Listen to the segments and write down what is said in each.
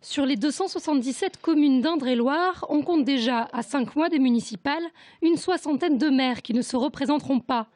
Sur les 277 communes d'Indre-et-Loire, on compte déjà, à 5 mois des municipales, une soixantaine de maires qui ne se représenteront pas.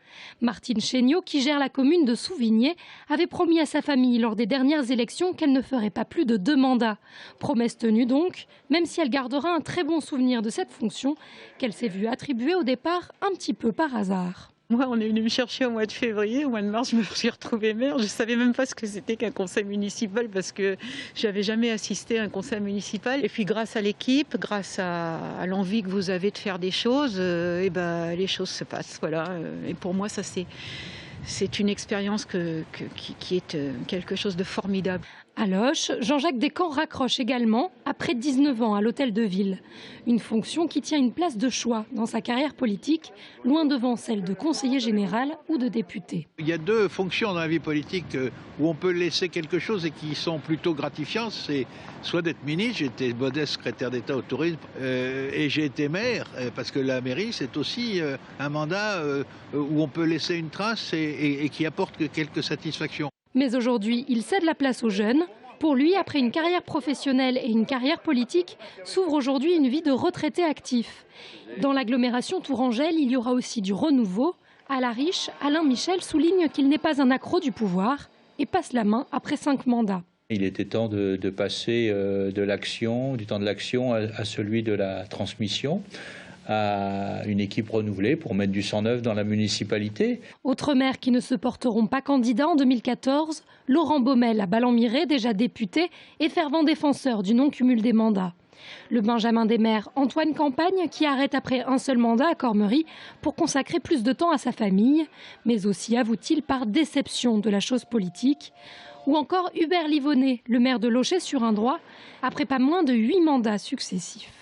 Martine Chéniaud, qui gère la commune de Souvigné, avait promis à sa famille lors des dernières élections qu'elle ne ferait pas plus de 2 mandats. Promesse tenue donc, même si elle gardera un très bon souvenir de cette fonction qu'elle s'est vue attribuer au départ un petit peu par hasard. Moi, on est venu me chercher au mois de février. Au mois de mars, je me suis retrouvée maire. Je ne savais même pas ce que c'était qu'un conseil municipal parce que je n'avais jamais assisté à un conseil municipal. Et puis grâce à l'équipe, grâce à l'envie que vous avez de faire des choses, les choses se passent. Voilà. Et pour moi, ça c'est une expérience qui est quelque chose de formidable. À Loches, Jean-Jacques Descamps raccroche également après 19 ans à l'hôtel de ville. Une fonction qui tient une place de choix dans sa carrière politique, loin devant celle de conseiller général ou de député. Il y a 2 fonctions dans la vie politique où on peut laisser quelque chose et qui sont plutôt gratifiantes. C'est soit d'être ministre, j'étais modeste secrétaire d'État au tourisme, et j'ai été maire, parce que la mairie c'est aussi un mandat où on peut laisser une trace et qui apporte quelques satisfactions. Mais aujourd'hui, il cède la place aux jeunes. Pour lui, après une carrière professionnelle et une carrière politique, s'ouvre aujourd'hui une vie de retraité actif. Dans l'agglomération Tourangelle, il y aura aussi du renouveau. À la Riche, Alain Michel souligne qu'il n'est pas un accro du pouvoir et passe la main après 5 mandats. Il était temps de passer de l'action, du temps de l'action à celui de la transmission, à une équipe renouvelée pour mettre du sang neuf dans la municipalité. Autres maires qui ne se porteront pas candidats en 2014, Laurent Baumel à Ballon-Miré, déjà député et fervent défenseur du non-cumul des mandats. Le Benjamin des maires Antoine Campagne qui arrête après un seul mandat à Cormery pour consacrer plus de temps à sa famille, mais aussi, avoue-t-il, par déception de la chose politique. Ou encore Hubert Livonnet, le maire de Locher-sur-Indrois, après pas moins de 8 mandats successifs.